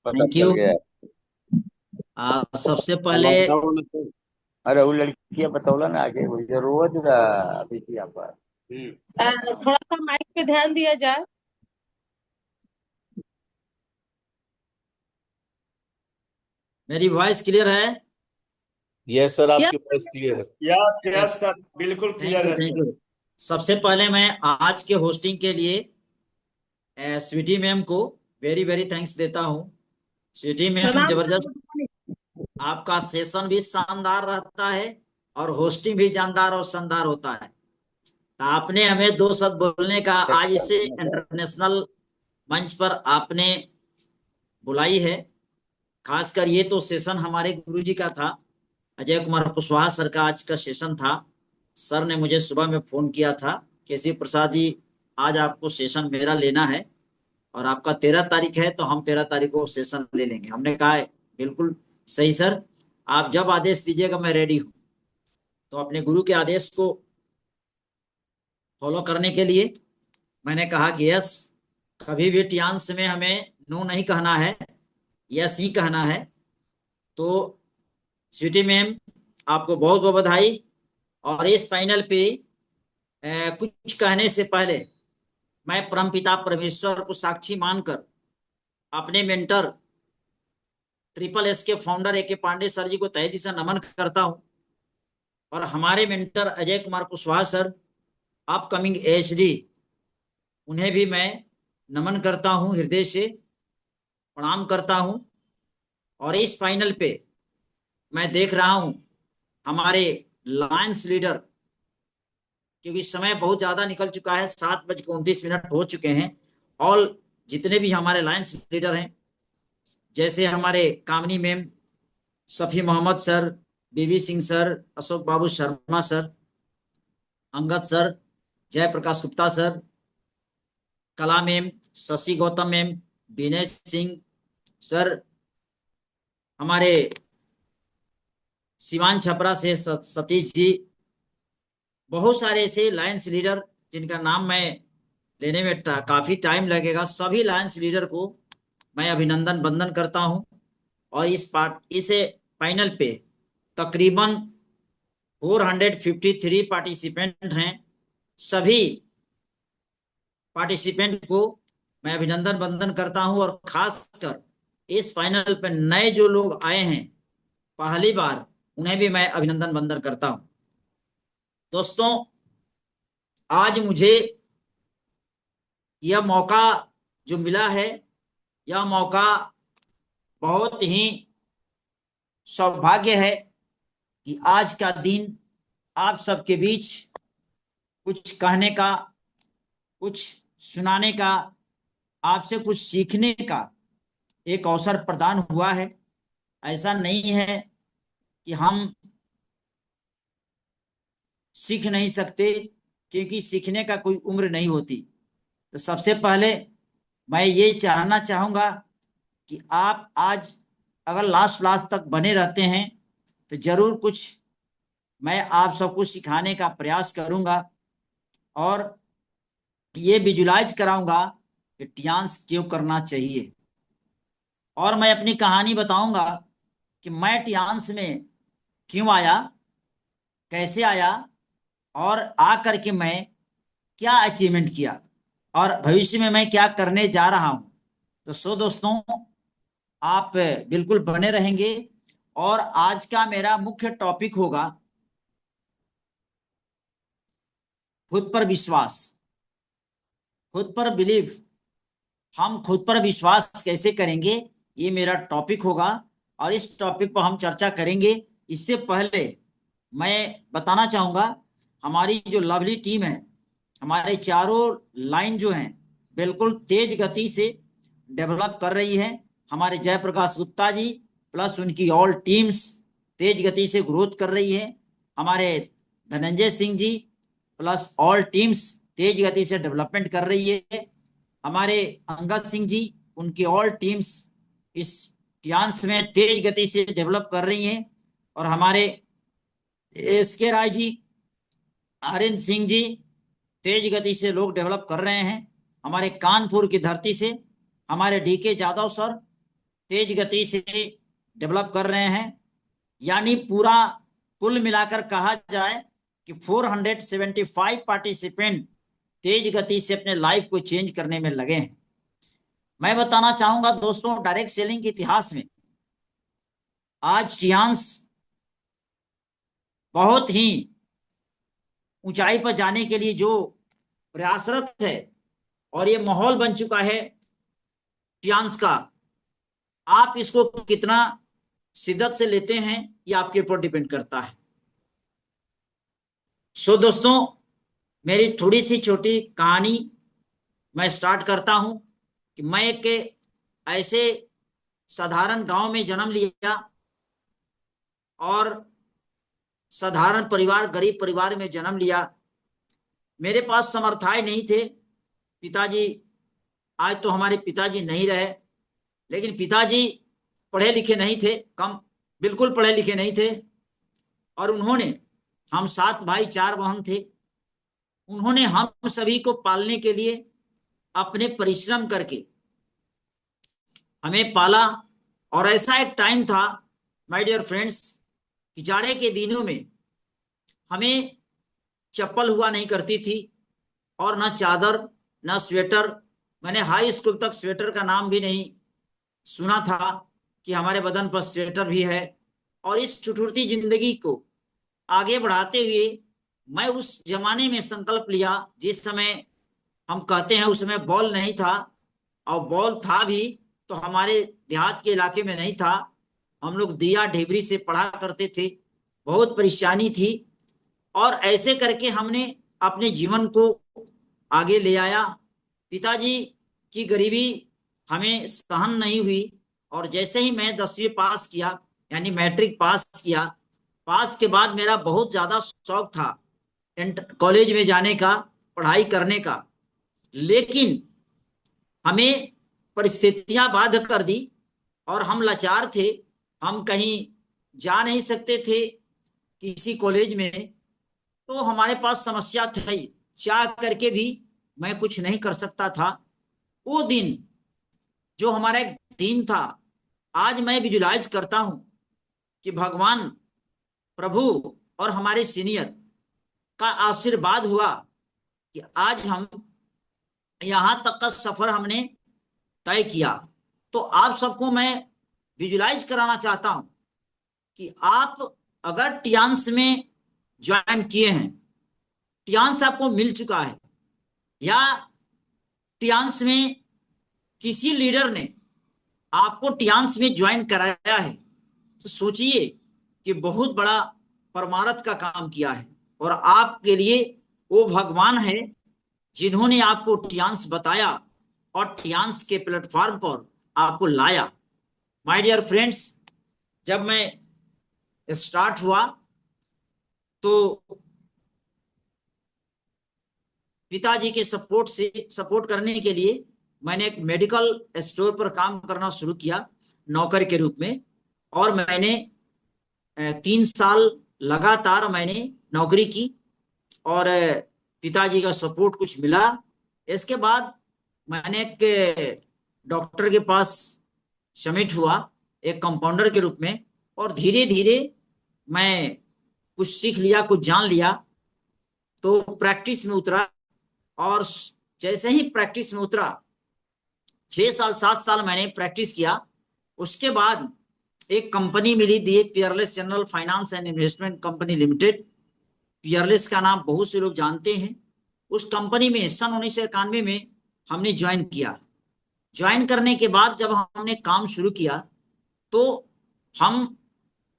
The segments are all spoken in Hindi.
पता थैंक चल यू। गया। सबसे अब पहले लॉकडाउन में तो अरे वो लड़कियां बतौला ना आगे वो जो रोज अभी थी यहाँ पर। थोड़ा सा माइक पे ध्यान दिया जाए। मेरी वॉइस क्लियर है? यस सर, या आपकी वॉइस क्लियर है। Yes yes yes. सर, बिल्कुल थैंक क्लियर यू है थैंक सर। यू। सबसे पहले मैं आज के होस्टिंग के लिए स्वीटी मैम को वेरी वेरी थैंक्स देता हूँ। स्वीटी मैम प्रणाम सर, जबरदस्त। Good morning. आपका सेशन भी शानदार रहता है और होस्टिंग भी जानदार और शानदार होता है। तो आपने हमें दो शब्द बोलने का आज इसे इंटरनेशनल मंच पर आपने बुलाई है। खासकर ये तो सेशन हमारे गुरुजी का था, अजय कुमार कुशवाहा सर का आज का सेशन था। सर ने मुझे सुबह में फोन किया था, केसी प्रसाद जी आज आपको सेशन मेरा लेना है और आपका 13 तारीख है, तो हम 13 तारीख को सेशन ले लेंगे। हमने कहा है, बिल्कुल सही सर, आप जब आदेश दीजिएगा मैं रेडी हूँ। तो अपने गुरु के आदेश को फॉलो करने के लिए मैंने कहा कि यस, कभी भी टियांस में हमें नो नहीं कहना है, यस ही कहना है। तो स्वीटी मैम, आपको बहुत बहुत बधाई। और इस पैनल पे कुछ कहने से पहले मैं परमपिता परमेश्वर को साक्षी मानकर अपने मेंटर ट्रिपल एस के फाउंडर ए के पांडे सर जी को तहे दिल से नमन करता हूं। और हमारे mentor Ajay Kumar Kushwaha sir, upcoming HD, उन्हें भी मैं नमन करता हूं, हृदय से प्रणाम करता हूं। और इस फाइनल पे मैं देख रहा हूं हमारे लायंस लीडर, क्योंकि समय बहुत ज्यादा निकल चुका है, 7:29 हो चुके हैं। ऑल जितने भी हमारे लायंस लीडर हैं, जैसे हमारे Kamni ma'am, Safi Mohammad sir, B B Singh sir, Ashok Babu Sharma sir, Angad sir, Jayprakash Gupta sir, Kala ma'am, Shashi Gautam ma'am, Vinay Singh sir, हमारे सिवान छपरा से सतीश जी, बहुत सारे ऐसे लायंस लीडर जिनका नाम मैं लेने में काफी टाइम लगेगा। सभी लायंस लीडर को मैं अभिनंदन वंदन करता हूं। और इस पैनल पे तकरीबन 453 पार्टिसिपेंट हैं। सभी पार्टिसिपेंट को मैं अभिनंदन वंदन करता हूं। और खासकर इस फाइनल पे नए जो लोग आए हैं पहली बार, उन्हें भी मैं अभिनंदन वंदन करता हूं। दोस्तों, आज मुझे यह मौका जो मिला है, यह मौका बहुत ही सौभाग्य है कि आज का दिन आप सबके बीच कुछ कहने का, कुछ सुनाने का, आपसे कुछ सीखने का एक अवसर प्रदान हुआ है। ऐसा नहीं है कि हम सीख नहीं सकते, क्योंकि सीखने का कोई उम्र नहीं होती। तो सबसे पहले मैं ये चाहना चाहूंगा कि आप आज अगर लास्ट लास्ट तक बने रहते हैं तो जरूर कुछ मैं आप सबको सिखाने का प्रयास करूंगा और ये विजुलाइज कराऊंगा कि टियांस क्यों करना चाहिए। और मैं अपनी कहानी बताऊंगा कि मैं टियांस में क्यों आया, कैसे आया, और आ करके मैं क्या अचीवमेंट किया और भविष्य में मैं क्या करने जा रहा हूं। तो दोस्तों, आप बिल्कुल बने रहेंगे। और आज का मेरा मुख्य टॉपिक होगा खुद पर विश्वास, खुद पर बिलीव। हम खुद पर विश्वास कैसे करेंगे, ये मेरा टॉपिक होगा और इस टॉपिक पर हम चर्चा करेंगे। इससे पहले मैं बताना चाहूंगा, हमारी जो लवली टीम है, हमारे चारों लाइन जो हैं बिल्कुल तेज गति से डेवलप कर रही है। हमारे जयप्रकाश गुप्ता जी प्लस उनकी ऑल टीम्स तेज गति से ग्रोथ कर रही है। हमारे Dhananjay Singh ji plus all teams तेज गति से डेवलपमेंट कर रही है। हमारे अंगद सिंह जी, उनकी ऑल टीम्स इस टियांस में तेज गति से डेवलप कर रही हैं। और हमारे एस के राय जी, आर्यन सिंह जी, तेज गति से लोग डेवलप कर रहे हैं। हमारे कानपुर की धरती से हमारे डी के यादव सर, तेज गति से डेवलप कर रहे हैं। यानी पूरा कुल मिलाकर कहा जाए कि 475 पार्टिसिपेंट तेज गति से अपने लाइफ को चेंज करने में लगे हैं। मैं बताना चाहूंगा दोस्तों, डायरेक्ट सेलिंग के इतिहास में आज टियांस बहुत ही ऊंचाई पर जाने के लिए जो प्रयासरत है और ये माहौल बन चुका है टियांस का, आप इसको कितना शिद्दत से लेते हैं ये आपके ऊपर डिपेंड करता है। सो दोस्तों, मेरी थोड़ी सी छोटी कहानी मैं स्टार्ट करता हूं कि मैं एक ऐसे साधारण गांव में जन्म लिया और साधारण परिवार, गरीब परिवार में जन्म लिया। मेरे पास समर्थाय नहीं थे। पिताजी, आज तो हमारे पिताजी नहीं रहे, लेकिन पिताजी पढ़े लिखे नहीं थे, कम बिल्कुल पढ़े लिखे नहीं थे। और उन्होंने, हम 7 भाई 4 बहन थे, उन्होंने हम सभी को पालने के लिए अपने परिश्रम करके हमें पाला। और ऐसा एक टाइम था माय डियर फ्रेंड्स कि जाड़े के दिनों में हमें चप्पल हुआ नहीं करती थी और ना चादर ना स्वेटर। मैंने हाई स्कूल तक स्वेटर का नाम भी नहीं सुना था कि हमारे बदन पर स्वेटर भी है। और इस ठिठुरती जिंदगी को आगे बढ़ाते हुए मैं उस जमाने में संकल्प लिया जिस समय हम कहते हैं उस समय बॉल नहीं था, और बॉल था भी तो हमारे देहात के इलाके में नहीं था। हम लोग दिया ढेबरी से पढ़ा करते थे, बहुत परेशानी थी। और ऐसे करके हमने अपने जीवन को आगे ले आया। पिताजी की गरीबी हमें सहन नहीं हुई और जैसे ही मैं 10वीं पास किया, यानी मैट्रिक पास किया, पास के बाद मेरा बहुत ज़्यादा शौक था कॉलेज में जाने का, पढ़ाई करने का। लेकिन हमें परिस्थितियां बाध्य कर दी और हम लाचार थे, हम कहीं जा नहीं सकते थे किसी कॉलेज में। तो हमारे पास समस्या थी, चाह करके भी मैं कुछ नहीं कर सकता था। वो दिन जो हमारा एक दिन था, आज मैं विजुलाइज करता हूं कि भगवान, प्रभु और हमारे सीनियर का आशीर्वाद हुआ कि आज हम यहां तक का सफर हमने तय किया। तो आप सबको मैं विजुलाइज कराना चाहता हूं कि आप अगर टियांस में ज्वाइन किए हैं, टियांस आपको मिल चुका है, या टियांस में किसी लीडर ने आपको टियांस में ज्वाइन कराया है, तो सोचिए कि बहुत बड़ा परमारथ का काम किया है। और आपके लिए वो भगवान है जिन्होंने आपको टियांस बताया और टियांस के प्लेटफॉर्म पर आपको लाया। माय डियर फ्रेंड्स, जब मैं स्टार्ट हुआ तो पिताजी के सपोर्ट करने के लिए मैंने एक मेडिकल स्टोर पर काम करना शुरू किया नौकर के रूप में। और मैंने 3 साल लगातार मैंने नौकरी की और पिताजी का सपोर्ट कुछ मिला। इसके बाद मैंने एक डॉक्टर के पास सबमिट हुआ एक कंपाउंडर के रूप में, और धीरे धीरे मैं कुछ सीख लिया, कुछ जान लिया। तो प्रैक्टिस में उतरा और जैसे ही प्रैक्टिस में उतरा, 6 साल 7 साल मैंने प्रैक्टिस किया। उसके बाद एक कंपनी मिली दी, Peerless General Finance and Investment Company Limited. Peerless का नाम बहुत से लोग जानते हैं। उस कंपनी में सन 1991 में हमने ज्वाइन किया। ज्वाइन करने के बाद जब हमने काम शुरू किया तो हम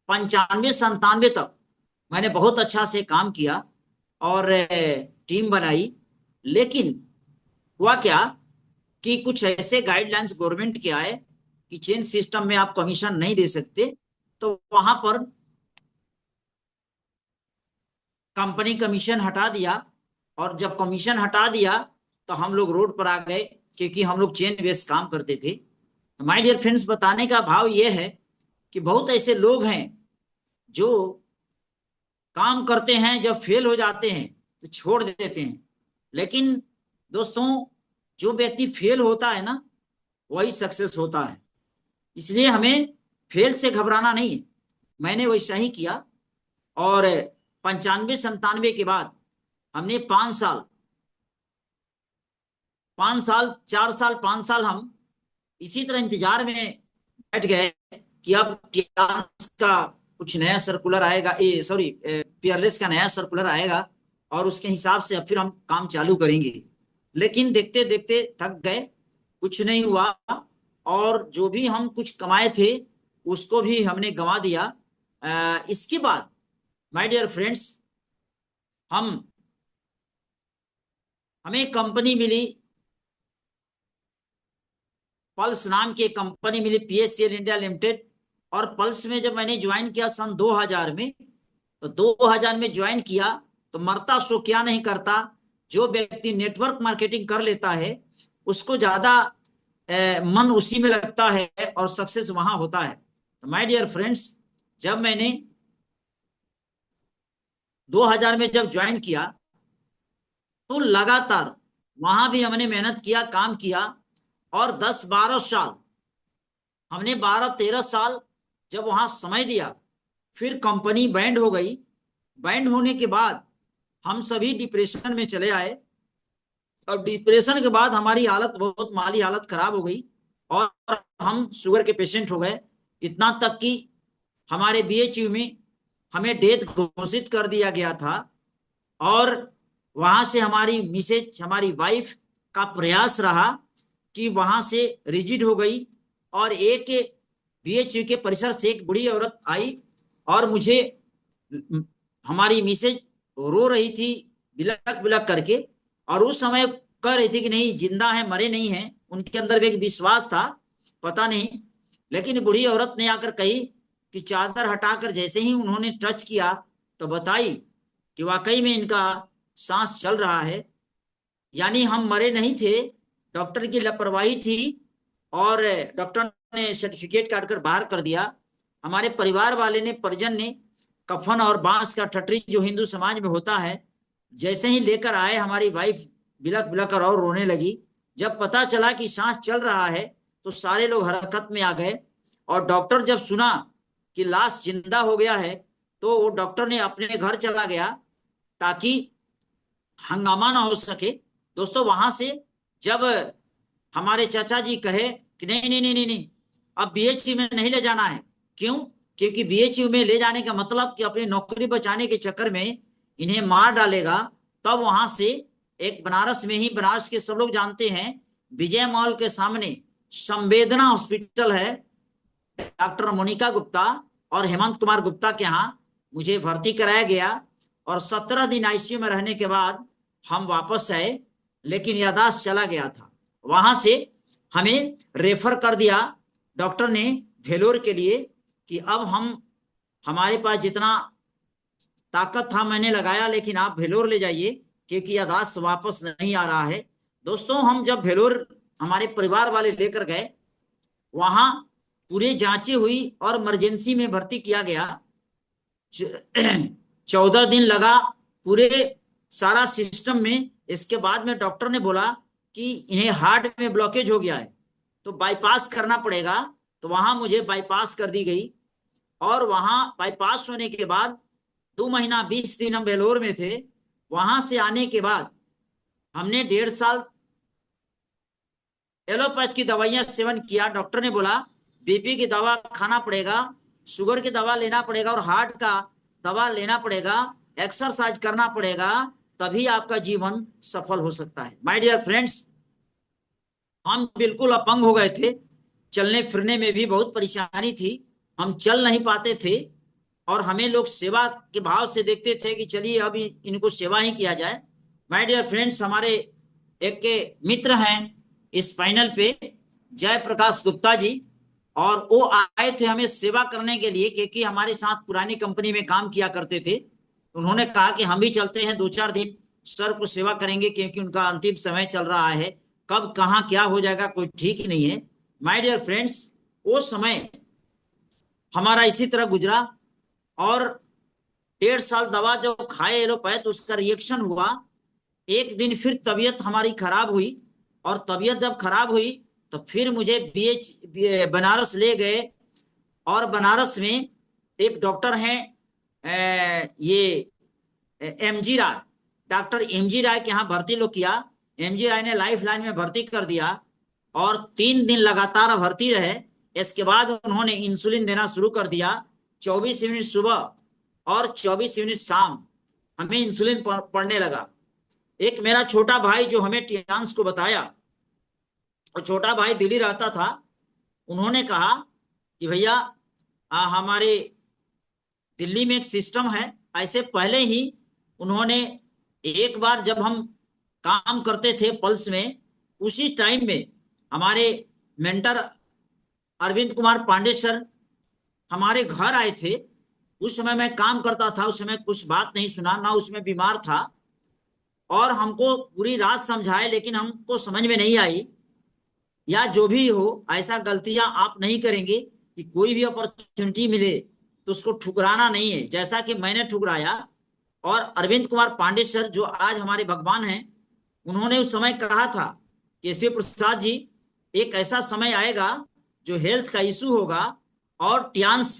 95-97 तक मैंने बहुत अच्छा से काम किया और टीम बनाई। लेकिन हुआ क्या कि कुछ ऐसे गाइडलाइंस गवर्नमेंट के आए कि चेन सिस्टम में आप कमीशन नहीं दे सकते। तो वहां पर कंपनी कमीशन हटा दिया, और जब कमीशन हटा दिया तो हम लोग रोड पर आ गए, क्योंकि हम लोग चेन बेस्ड काम करते थे। माय डियर फ्रेंड्स, बताने का भाव यह है कि बहुत ऐसे लोग हैं जो काम करते हैं, जब फेल हो जाते हैं तो छोड़ देते हैं। लेकिन दोस्तों, जो व्यक्ति फेल होता है ना, वही सक्सेस होता है। इसलिए हमें फेल से घबराना नहीं है। मैंने वैसा ही किया और 95-97 के बाद हमने 5 साल 4 साल हम इसी तरह इंतजार में बैठ गए कि अब क्या का कुछ नया सर्कुलर आएगा, सॉरी पीयरलेस का नया सर्कुलर आएगा और उसके हिसाब से अब फिर हम काम चालू करेंगे। लेकिन देखते देखते थक गए, कुछ नहीं हुआ और जो भी हम कुछ कमाए थे उसको भी हमने गंवा दिया। इसके बाद माय डियर फ्रेंड्स हमें कंपनी मिली, पल्स नाम की कंपनी मिली, PSCL इंडिया लिमिटेड। और पल्स में जब मैंने ज्वाइन किया सन 2000 में, तो 2000 में ज्वाइन किया तो मरता सो क्या नहीं करता। जो व्यक्ति नेटवर्क मार्केटिंग कर लेता है उसको ज्यादा मन उसी में लगता है और सक्सेस वहां होता है। तो माय डियर फ्रेंड्स, जब मैंने 2000 में जब ज्वाइन किया तो लगातार वहां भी हमने मेहनत किया, काम किया और 10-12 साल हमने 12-13 साल जब वहां समय दिया, फिर कंपनी बैंड हो गई। बैंड होने के बाद हम सभी डिप्रेशन में चले आए और डिप्रेशन के बाद हमारी हालत बहुत, माली हालत खराब हो गई और हम शुगर के पेशेंट हो गए। इतना तक कि हमारे BHU में हमें डेथ घोषित कर दिया गया था और वहां से हमारी मिसेज, हमारी वाइफ का प्रयास रहा कि वहां से रिजिड हो गई और एक BHU के परिसर से एक बुढ़ी औरत आई और मुझे, हमारी मिसेज रो रही थी बिलक बिलक करके और उस समय कह रही थी कि नहीं जिंदा है, मरे नहीं है। उनके अंदर एक विश्वास था, पता नहीं, लेकिन बुढ़ी औरत ने आकर कही कि चादर हटाकर जैसे ही उन्होंने टच किया तो बताई कि वाकई में इनका सांस चल रहा है। यानी हम मरे नहीं थे, डॉक्टर की लापरवाही थी और डॉक्टर ने सर्टिफिकेट काटकर बाहर कर दिया। हमारे परिवार वाले ने, परिजन ने कफन और बांस का ठटरी जो हिंदू समाज में होता है, जैसे ही लेकर आए हमारी वाइफ बिलक बिलक कर और रोने लगी। जब पता चला कि सांस चल रहा है तो सारे लोग हरकत में आ गए और डॉक्टर जब सुना कि लाश जिंदा हो गया है तो वो डॉक्टर ने अपने घर चला गया ताकि हंगामा ना हो सके। दोस्तों, वहां से जब हमारे चाचा जी कहे कि नहीं नहीं नहीं नहीं नहीं, अब BHU में नहीं ले जाना है। क्यों? क्योंकि BHU में ले जाने का मतलब कि अपनी नौकरी बचाने के चक्कर में इन्हें मार डालेगा। तब वहां से एक बनारस में ही, बनारस के सब लोग जानते हैं, विजय मॉल के सामने संवेदना हॉस्पिटल है, डॉक्टर मोनिका गुप्ता और हेमंत कुमार गुप्ता के यहाँ मुझे भर्ती कराया गया और 17 दिन ICU में रहने के बाद हम वापस आए, लेकिन याददाश्त चला गया था। वहां से हमें रेफर कर दिया डॉक्टर ने वेलोर के लिए कि अब हमारे पास जितना ताकत था मैंने लगाया, लेकिन आप वेलोर ले जाइए क्योंकि याददाश्त वापस नहीं आ रहा है। दोस्तों, हम जब वेलोर हमारे परिवार वाले लेकर गए, वहां पूरे जांचें हुई और इमरजेंसी में भर्ती किया गया। 14 दिन लगा पूरे सारा सिस्टम में। इसके बाद में डॉक्टर ने बोला कि इन्हें हार्ट में ब्लॉकेज हो गया है तो बाईपास करना पड़ेगा। तो वहां मुझे बाईपास कर दी गई और वहां बाईपास होने के बाद 2 महीना 20 दिन हम वेलोर में थे। वहां से आने के बाद हमने 1.5 साल एलोपैथ की दवाइयां सेवन किया। डॉक्टर ने बोला BP की दवा खाना पड़ेगा, शुगर की दवा लेना पड़ेगा और हार्ट का दवा लेना पड़ेगा, एक्सरसाइज करना पड़ेगा, तभी आपका जीवन सफल हो सकता है। माय डियर फ्रेंड्स, हम बिल्कुल अपंग हो गए थे, चलने फिरने में भी बहुत परेशानी थी, हम चल नहीं पाते थे और हमें लोग सेवा के भाव से देखते थे कि चलिए अब इनको सेवा ही किया जाए। माय डियर फ्रेंड्स, हमारे एक के मित्र हैं इस पैनल पे, जयप्रकाश गुप्ता जी, और वो आए थे हमें सेवा करने के लिए क्योंकि हमारे साथ पुरानी कंपनी में काम किया करते थे। उन्होंने कहा कि हम भी चलते हैं, 2-4 दिन सर को सेवा करेंगे क्योंकि उनका अंतिम समय चल रहा है, कब कहाँ क्या हो जाएगा कोई ठीक ही नहीं है। माय डियर फ्रेंड्स, वो समय हमारा इसी तरह गुजरा और 1.5 साल दवा जब खाए एलोपैथ, उसका रिएक्शन हुआ। एक दिन फिर तबीयत हमारी खराब हुई और तबीयत जब खराब हुई तो फिर मुझे बनारस ले गए, और बनारस में एक डॉक्टर हैं, ये एमजी राय, डॉक्टर एमजी राय के यहाँ भर्ती लोग किया। एमजी राय ने लाइफ लाइन में भर्ती कर दिया और 3 दिन लगातार भर्ती रहे। इसके बाद उन्होंने इंसुलिन देना शुरू कर दिया। 24 यूनिट सुबह और 24 यूनिट शाम हमें इंसुलिन पड़ने लगा। एक मेरा छोटा भाई जो हमें टियान्स को बताया, और छोटा भाई दिल्ली रहता था, उन्होंने कहा कि भैया हमारे दिल्ली में एक सिस्टम है। ऐसे पहले ही उन्होंने एक बार जब हम काम करते थे पल्स में, उसी टाइम में हमारे मेंटर अरविंद कुमार पांडे सर हमारे घर आए थे। उस समय मैं काम करता था, उस समय कुछ बात नहीं सुना, ना उसमें बीमार था, और हमको पूरी रात समझाए, लेकिन हमको समझ में नहीं आई। या जो भी हो, ऐसा गलतियां आप नहीं करेंगे कि कोई भी अपॉर्चुनिटी मिले तो उसको ठुकराना नहीं है, जैसा कि मैंने ठुकराया। और अरविंद कुमार पांडे सर जो आज हमारे भगवान हैं, उन्होंने उस समय कहा था कि शिव प्रसाद जी, एक ऐसा समय आएगा जो हेल्थ का इशू होगा और टियान्स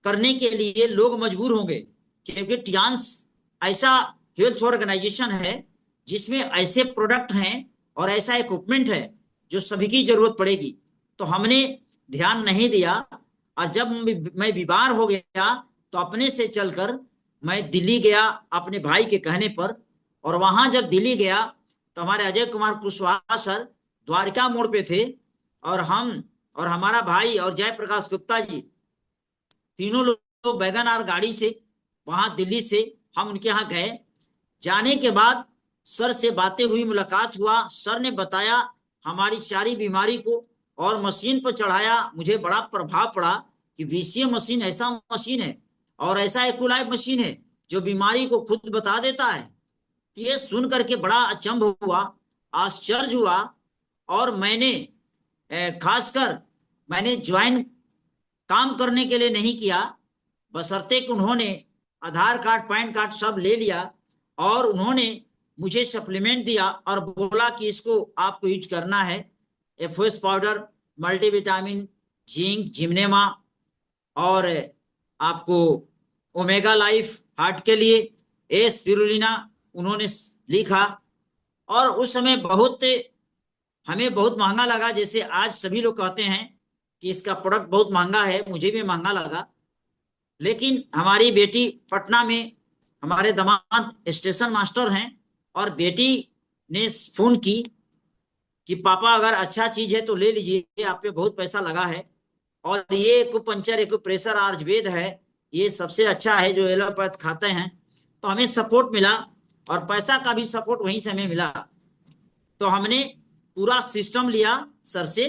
करने के लिए लोग मजबूर होंगे, क्योंकि टियान्स ऐसा हेल्थ ऑर्गेनाइजेशन है जिसमें ऐसे प्रोडक्ट हैं और ऐसा इक्विपमेंट है जो सभी की जरूरत पड़ेगी। तो हमने ध्यान नहीं दिया, और जब मैं बीमार हो गया तो अपने से चलकर मैं दिल्ली गया अपने भाई के कहने पर। और वहां जब दिल्ली गया तो हमारे अजय कुमार कुशवाहा सर द्वारका मोड़ पे थे, और हम और हमारा भाई और जयप्रकाश गुप्ता जी तीनों लोग वैगन आर गाड़ी से वहां दिल्ली से हम उनके यहाँ गए। जाने के बाद सर से बातें हुई, मुलाकात हुआ। सर ने बताया हमारी सारी बीमारी को और मशीन पर चढ़ाया। मुझे बड़ा प्रभाव पड़ा कि VCM मशीन ऐसा मशीन है और ऐसा एक्यूलाइव मशीन है जो बीमारी को खुद बता देता है। तो ये सुन करके बड़ा अचंभ हुआ, आश्चर्य हुआ। और मैंने खासकर मैंने ज्वाइन काम करने के लिए नहीं किया, बशर्ते कि उन्होंने आधार कार्ड पैन कार्ड सब ले लिया, और उन्होंने मुझे सप्लीमेंट दिया और बोला कि इसको आपको यूज करना है। FOS powder, multivitamin, zinc, Gymnema, और आपको ओमेगा लाइफ हार्ट के लिए, स्पिरुलिना उन्होंने लिखा। और उस समय हमें बहुत महंगा लगा। जैसे आज सभी लोग कहते हैं कि इसका प्रोडक्ट बहुत महंगा है, मुझे भी महंगा लगा। लेकिन हमारी बेटी पटना में, हमारे दामाद स्टेशन मास्टर हैं, और बेटी ने फोन की कि पापा अगर अच्छा चीज है तो ले लीजिए, आप पे बहुत पैसा लगा है, और ये एक्यूपंक्चर, एक्यूप्रेशर, आयुर्वेद है, ये सबसे अच्छा है जो एलोपैथ खाते हैं। तो हमें सपोर्ट मिला, और पैसा का भी सपोर्ट वहीं से हमें मिला। तो हमने पूरा सिस्टम लिया सर से,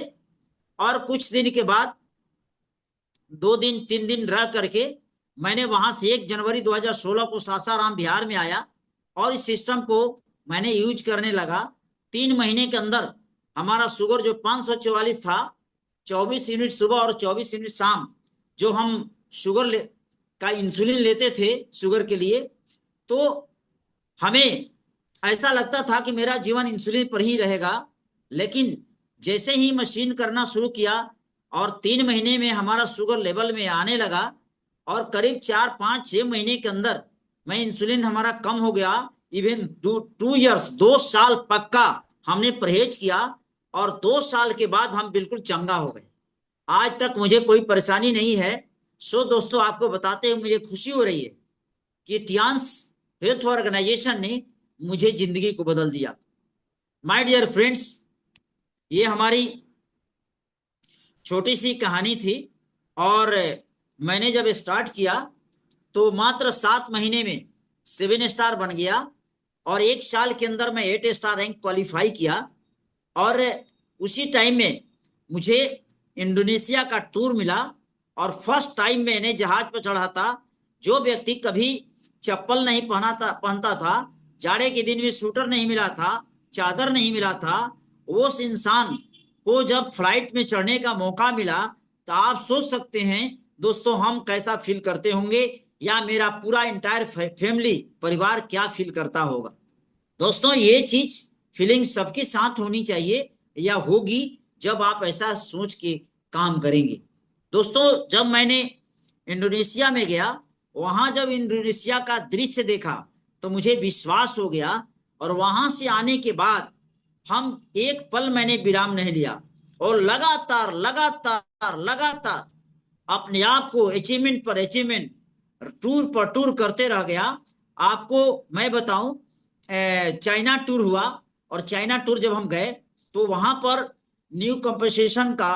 और कुछ दिन के बाद 2 दिन 3 दिन रह करके मैंने वहां से 1 जनवरी 2016 को सासाराम बिहार में आया, और इस सिस्टम को मैंने यूज करने लगा। 3 महीने के अंदर हमारा शुगर जो 544 था, 24 यूनिट सुबह और 24 यूनिट शाम जो हम शुगर का इंसुलिन लेते थे शुगर के लिए, तो हमें ऐसा लगता था कि मेरा जीवन इंसुलिन पर ही रहेगा। लेकिन जैसे ही मशीन करना शुरू किया और 3 महीने में हमारा शुगर लेवल में आने लगा, और करीब 4, 5, 6 महीने के अंदर मैं इंसुलिन हमारा कम हो गया। इवन 2 इयर्स, 2 साल पक्का हमने परहेज किया, और 2 साल के बाद हम बिल्कुल चंगा हो गए। आज तक मुझे कोई परेशानी नहीं है। सो दोस्तों, आपको बताते हुए मुझे खुशी हो रही है कि टियान्स हेल्थ ऑर्गेनाइजेशन ने मुझे जिंदगी को बदल दिया। माय डियर फ्रेंड्स, ये हमारी छोटी सी कहानी थी, और मैंने जब स्टार्ट किया तो मात्र 7 महीने में 7 स्टार बन गया, और 1 साल के अंदर मैं 8 स्टार रैंक क्वालिफाई किया। और उसी टाइम में मुझे इंडोनेशिया का टूर मिला, और फर्स्ट टाइम मैंने जहाज पर चढ़ा था। जो व्यक्ति कभी चप्पल नहीं पहनता था, जाड़े के दिन में स्वेटर नहीं मिला था, चादर नहीं मिला था, उस इंसान को जब फ्लाइट में चढ़ने का मौका मिला, तो आप सोच सकते हैं दोस्तों हम कैसा फील करते होंगे, या मेरा पूरा इंटायर फैमिली परिवार क्या फील करता होगा। दोस्तों, ये चीज फीलिंग सबके साथ होनी चाहिए, या होगी, जब आप ऐसा सोच के काम करेंगे। दोस्तों, जब मैंने इंडोनेशिया में गया, वहां जब इंडोनेशिया का दृश्य देखा तो मुझे विश्वास हो गया, और वहां से आने के बाद हम एक पल मैंने विराम नहीं लिया, और लगातार लगातार लगातार अपने आप को अचीवमेंट पर अचीवमेंट, टूर पर टूर करते रह गया। आपको मैं बताऊं, चाइना टूर हुआ, और चाइना टूर जब हम गए तो वहां पर न्यू कंपनसेशन का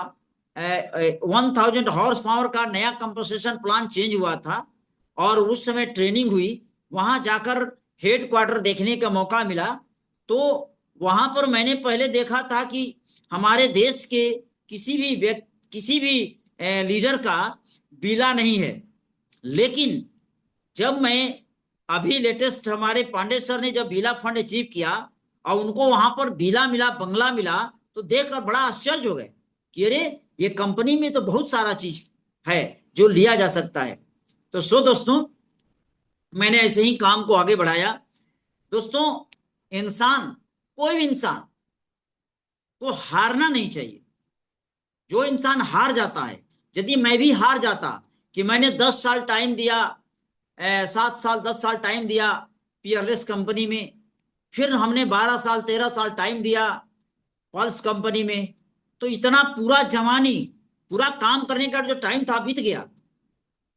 1000 हॉर्स पावर का नया कंपनसेशन प्लान चेंज हुआ था, और उस समय ट्रेनिंग हुई। वहां जाकर हेड क्वार्टर देखने का मौका मिला, तो वहां पर मैंने पहले देखा था कि हमारे देश के किसी भी लीडर का बीला नहीं है, लेकिन जब मैं अभी लेटेस्ट हमारे पांडे सर ने जब बीला फंड अचीव किया और उनको वहां पर बीला मिला, बंगला मिला, तो देखकर बड़ा आश्चर्य हो गए कि अरे, ये कंपनी में तो बहुत सारा चीज है जो लिया जा सकता है। तो दोस्तों, मैंने ऐसे ही काम को आगे बढ़ाया। दोस्तों, इंसान, कोई भी इंसान को हारना नहीं चाहिए। जो इंसान हार जाता है, यदि मैं भी हार जाता कि मैंने 10 साल टाइम दिया, 7 साल 10 साल टाइम दिया पीयरलेस कंपनी में, फिर हमने 12 साल 13 साल टाइम दिया पल्स कंपनी में, तो इतना पूरा जवानी, पूरा काम करने का जो टाइम था बीत गया,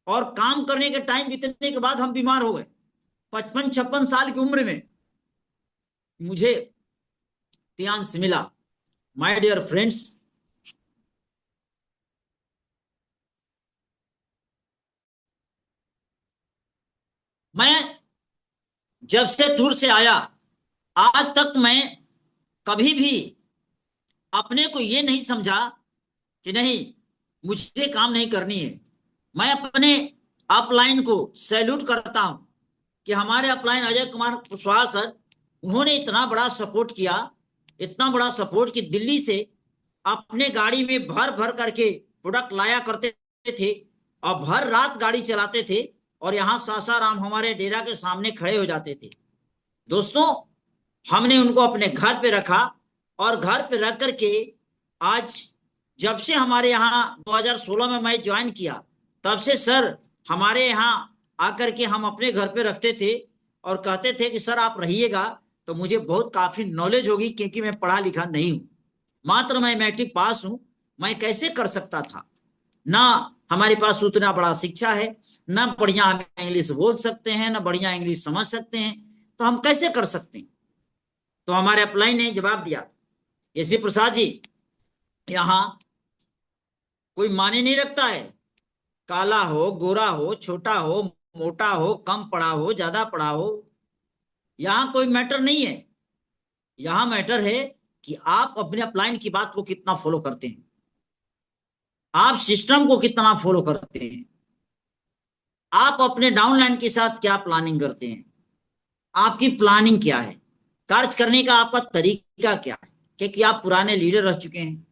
और काम करने के टाइम बीतने के बाद हम बीमार हो गए। 55-56 साल की उम्र में मुझे टियांस मिला। माय डियर फ्रेंड्स, मैं जब से टूर से आया आज तक मैं कभी भी अपने को ये नहीं समझा कि नहीं, मुझे काम नहीं करनी है। मैं अपने अपलाइन को सैल्यूट करता हूं कि हमारे अपलाइन अजय कुमार कुशवाहा सर, उन्होंने इतना बड़ा सपोर्ट किया, इतना बड़ा सपोर्ट कि दिल्ली से अपने गाड़ी में भर भर करके प्रोडक्ट लाया करते थे, और भर रात गाड़ी चलाते थे, और यहाँ सासाराम हमारे डेरा के सामने खड़े हो जाते थे। दोस्तों, हमने उनको अपने घर पे रखा, और घर पे रख करके आज जब से हमारे यहाँ 2016 में मैं ज्वाइन किया, तब से सर हमारे यहाँ आकर के हम अपने घर पे रखते थे, और कहते थे कि सर आप रहिएगा तो मुझे बहुत काफी नॉलेज होगी, क्योंकि मैं पढ़ा लिखा नहीं हूं, मात्र मैं मैट्रिक पास हूं। मैं कैसे कर सकता था? ना हमारे पास उतना बड़ा शिक्षा है, ना बढ़िया हम इंग्लिश बोल सकते हैं, ना बढ़िया इंग्लिश समझ सकते हैं, तो हम कैसे कर सकते हैं? तो हमारे अपलाइन ने जवाब दिया, एसपी प्रसाद जी, यहाँ कोई माने नहीं रखता है, काला हो, गोरा हो, छोटा हो, मोटा हो, कम पढ़ा हो, ज्यादा पढ़ा हो, यहाँ कोई मैटर नहीं है। यहाँ मैटर है कि आप अपने अपलाइन की बात को कितना फॉलो करते हैं, आप सिस्टम को कितना फॉलो करते हैं, आप अपने डाउनलाइन के साथ क्या प्लानिंग करते हैं, आपकी प्लानिंग क्या है, कार्य करने का आपका तरीका क्या है, क्योंकि आप पुराने लीडर रह चुके हैं।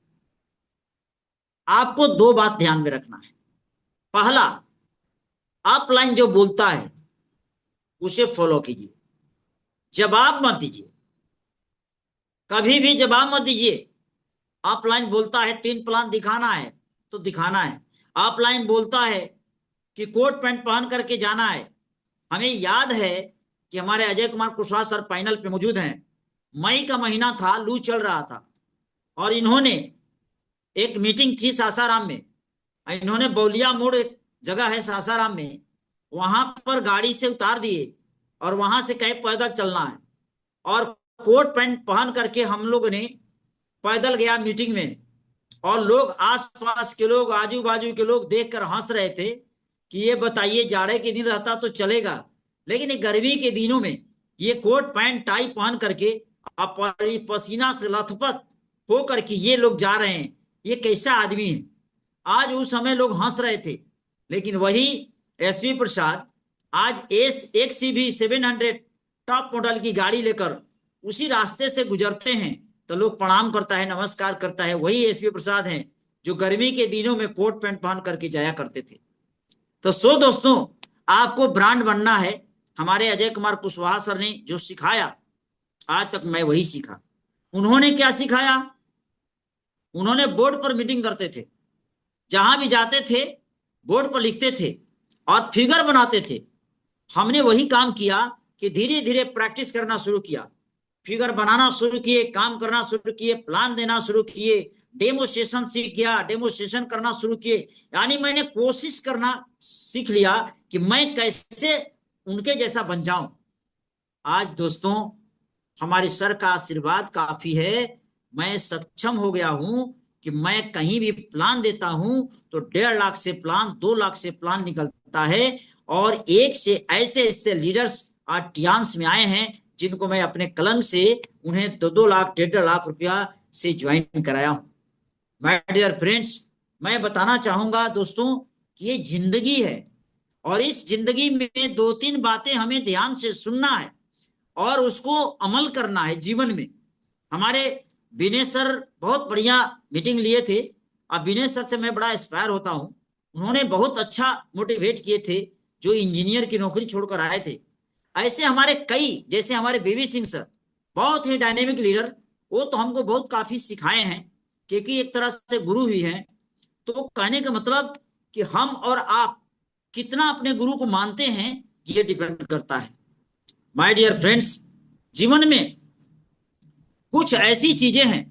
आपको 2 बात ध्यान में रखना है। पहला, अपलाइन जो बोलता है उसे फॉलो कीजिए, जवाब मत दीजिए, कभी भी जवाब मत दीजिए। अपलाइन बोलता है 3 प्लान दिखाना है तो दिखाना है। अपलाइन बोलता है कि कोट पैंट पहन करके जाना है। हमें याद है कि हमारे अजय कुमार कुशवाहा सर पैनल पे मौजूद हैं। मई का महीना था, लू चल रहा था, और इन्होंने एक मीटिंग थी सासाराम में। इन्होंने बौलिया मोड़, एक जगह है सासाराम में, वहां पर गाड़ी से उतार दिए, और वहां से कहे पैदल चलना है, और कोट पैंट पहन करके हम लोग ने पैदल गया मीटिंग में, और लोग, आसपास के लोग, आजू बाजू के लोग देखकर हंस रहे थे कि ये बताइए, जाड़े के दिन रहता तो चलेगा, लेकिन गर्मी के दिनों में ये कोट पैंट टाई पहन करके पसीना से लथपथ हो करके ये लोग जा रहे हैं, ये कैसा आदमी है? आज उस समय लोग हंस रहे थे, लेकिन वही एसपी प्रसाद आज XCV 700 टॉप मॉडल की गाड़ी लेकर उसी रास्ते से गुजरते हैं तो लोग प्रणाम करता है, नमस्कार करता है। वही एसपी प्रसाद हैं जो गर्मी के दिनों में कोट पैंट पहन करके जाया करते थे। तो दोस्तों, आपको ब्रांड बनना है। हमारे अजय कुमार कुशवाहा सर ने जो सिखाया, आज तक मैं वही सीखा। उन्होंने क्या सिखाया? उन्होंने बोर्ड पर मीटिंग करते थे, जहां भी जाते थे बोर्ड पर लिखते थे और फिगर बनाते थे। हमने वही काम किया कि धीरे धीरे प्रैक्टिस करना शुरू किया, फिगर बनाना शुरू किए, काम करना शुरू किए, प्लान देना शुरू किए, डेमोस्ट्रेशन सीख गया, डेमोस्ट्रेशन करना शुरू किए। यानी मैंने कोशिश करना सीख लिया कि मैं कैसे उनके जैसा बन जाऊं। आज दोस्तों हमारे सर का आशीर्वाद काफी है, मैं सक्षम हो गया हूं कि मैं कहीं भी प्लान देता हूं तो 1.5 लाख से प्लान, 2 लाख से प्लान निकलता है। और एक से ऐसे ऐसे लीडर्स आज टियांस में आए हैं जिनको मैं अपने कलम से उन्हें 2-2 लाख, 1.5 लाख रुपया से ज्वाइन कराया हूं। माय डियर फ्रेंड्स, मैं बताना चाहूंगा दोस्तों कि ये जिंदगी है और इस जिंदगी में 2-3 बातें हमें ध्यान से सुनना है और उसको अमल करना है जीवन में। हमारे विनय सर बहुत बढ़िया मीटिंग लिए थे। अब विनय सर से मैं बड़ा इंस्पायर होता हूं, उन्होंने बहुत अच्छा मोटिवेट किए थे जो इंजीनियर की नौकरी छोड़कर आए थे। ऐसे हमारे कई, जैसे हमारे बीवी सिंह सर, बहुत ही डायनेमिक लीडर, वो तो हमको बहुत काफी सिखाए हैं क्योंकि एक तरह से गुरु ही हैं। तो कहने का मतलब कि हम और आप कितना अपने गुरु को मानते हैं ये डिपेंड करता है। माय डियर फ्रेंड्स, जीवन में कुछ ऐसी चीजें हैं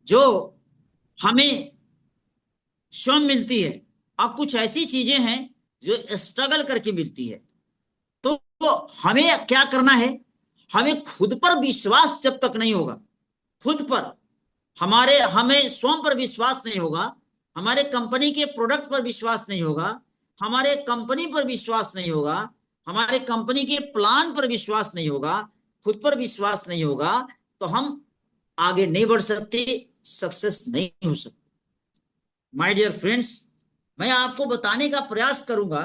जो हमें स्वयं मिलती है और कुछ ऐसी चीजें हैं जो स्ट्रगल करके मिलती है। तो हमें क्या करना है, हमें खुद पर विश्वास जब तक नहीं होगा, खुद पर हमें स्वयं पर विश्वास नहीं होगा, हमारे कंपनी के प्रोडक्ट पर विश्वास नहीं होगा, हमारे कंपनी पर विश्वास नहीं होगा, हमारे कंपनी के प्लान पर विश्वास नहीं होगा, खुद पर विश्वास नहीं होगा, तो हम आगे नहीं बढ़ सकते, सक्सेस नहीं हो सकते। माय डियर फ्रेंड्स, मैं आपको बताने का प्रयास करूंगा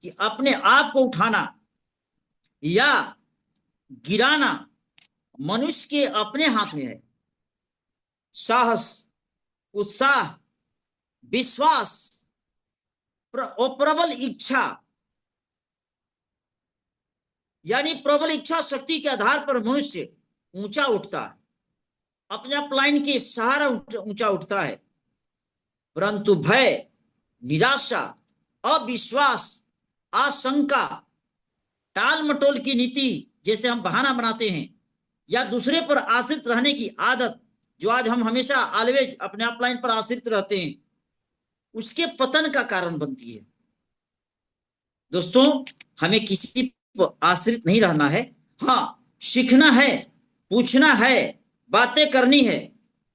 कि अपने आप को उठाना या गिराना मनुष्य के अपने हाथ में है। साहस, उत्साह, विश्वास और प्रबल इच्छा, यानी प्रबल इच्छा शक्ति के आधार पर मनुष्य ऊंचा उठता है, अपने अपलाइन के सहारा ऊंचा उठता है। परंतु भय, निराशा, अविश्वास, आशंका, टाल मटोल की नीति, जैसे हम बहाना बनाते हैं, या दूसरे पर आश्रित रहने की आदत, जो आज हम हमेशा ऑलवेज अपने अपलाइन पर आश्रित रहते हैं, उसके पतन का कारण बनती है। दोस्तों हमें किसी पर आश्रित नहीं रहना है। हाँ, सीखना है, पूछना है, बातें करनी है,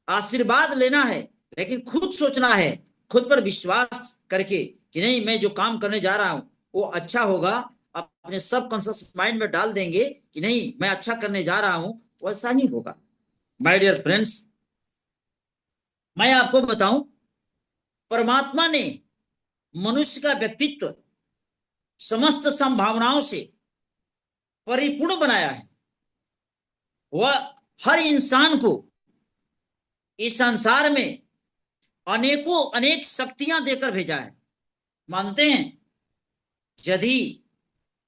आशीर्वाद लेना है, लेकिन खुद सोचना है, खुद पर विश्वास करके कि नहीं, मैं जो काम करने जा रहा हूं वो अच्छा होगा। अपने सबकॉन्शियस माइंड में डाल देंगे कि नहीं, मैं अच्छा करने जा रहा हूं, वैसा ही होगा। माय डियर फ्रेंड्स, मैं आपको बताऊं, परमात्मा ने मनुष्य का व्यक्तित्व समस्त संभावनाओं से परिपूर्ण बनाया है। वह हर इंसान को इस संसार में अनेकों अनेक शक्तियां देकर भेजा है। मानते हैं, यदि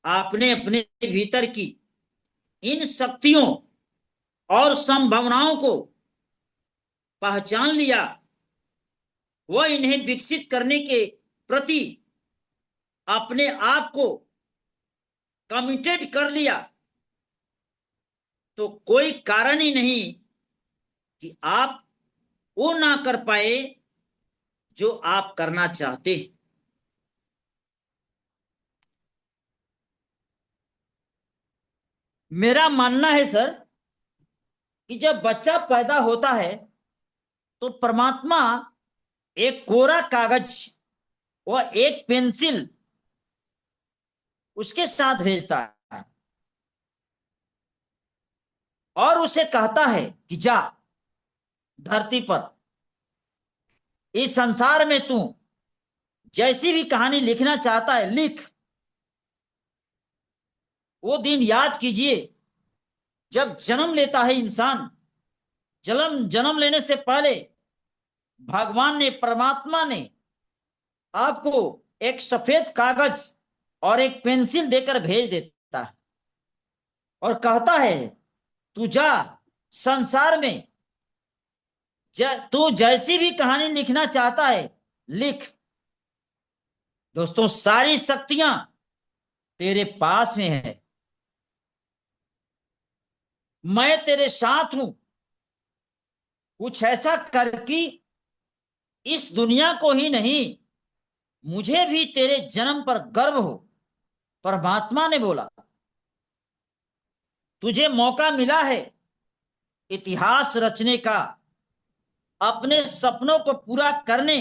आपने अपने भीतर की इन शक्तियों और संभावनाओं को पहचान लिया, वह इन्हें विकसित करने के प्रति अपने आप को कमिटेड कर लिया, तो कोई कारण ही नहीं कि आप वो ना कर पाए जो आप करना चाहते हैं। मेरा मानना है सर कि जब बच्चा पैदा होता है तो परमात्मा एक कोरा कागज व एक पेंसिल उसके साथ भेजता है और उसे कहता है कि जा धरती पर, इस संसार में तू जैसी भी कहानी लिखना चाहता है लिख। वो दिन याद कीजिए जब जन्म लेता है इंसान। जन्म लेने से पहले भगवान ने, परमात्मा ने आपको एक सफेद कागज और एक पेंसिल देकर भेज देता है और कहता है तू जा संसार में तू जैसी भी कहानी लिखना चाहता है लिख। दोस्तों, सारी शक्तियां तेरे पास में है। मैं तेरे साथ हूं। कुछ ऐसा कर कि इस दुनिया को ही नहीं, मुझे भी तेरे जन्म पर गर्व हो। परमात्मा ने बोला, तुझे मौका मिला है इतिहास रचने का, अपने सपनों को पूरा करने,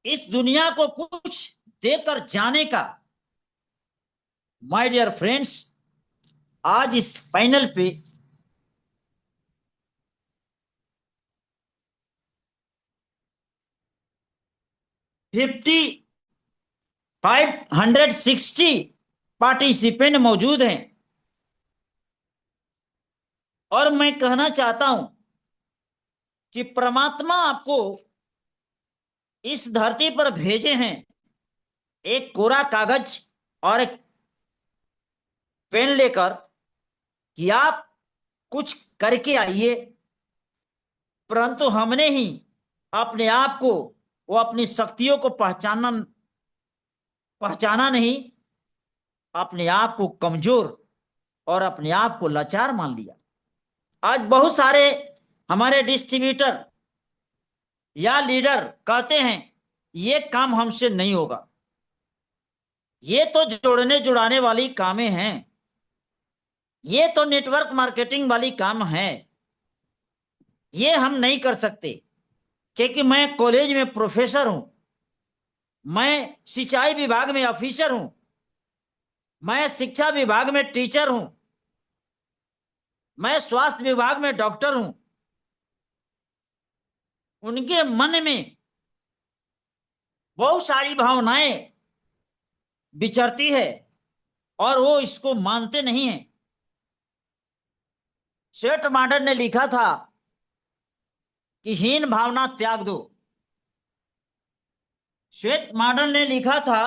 इस दुनिया को कुछ देकर जाने का। माय डियर फ्रेंड्स, आज इस पैनल पे फिफ्टी 560 पार्टिसिपेंट मौजूद हैं। और मैं कहना चाहता हूं कि परमात्मा आपको इस धरती पर भेजे हैं एक कोरा कागज और एक पेन लेकर कि आप कुछ करके आइए। परंतु हमने ही अपने आप को, वो अपनी शक्तियों को पहचाना नहीं, अपने आप को कमजोर और अपने आप को लाचार मान लिया। आज बहुत सारे हमारे डिस्ट्रीब्यूटर या लीडर कहते हैं ये काम हमसे नहीं होगा, ये तो जोड़ने जुड़ाने वाली कामें हैं, ये तो नेटवर्क मार्केटिंग वाली काम है, ये हम नहीं कर सकते क्योंकि मैं कॉलेज में प्रोफेसर हूं, मैं सिंचाई विभाग में ऑफिसर हूं, मैं शिक्षा विभाग में टीचर हूं, मैं स्वास्थ्य विभाग में डॉक्टर हूं। उनके मन में बहुत सारी भावनाएं विचरती है और वो इसको मानते नहीं है। श्वेत मार्डन ने लिखा था कि हीन भावना त्याग दो। श्वेत मार्डन ने लिखा था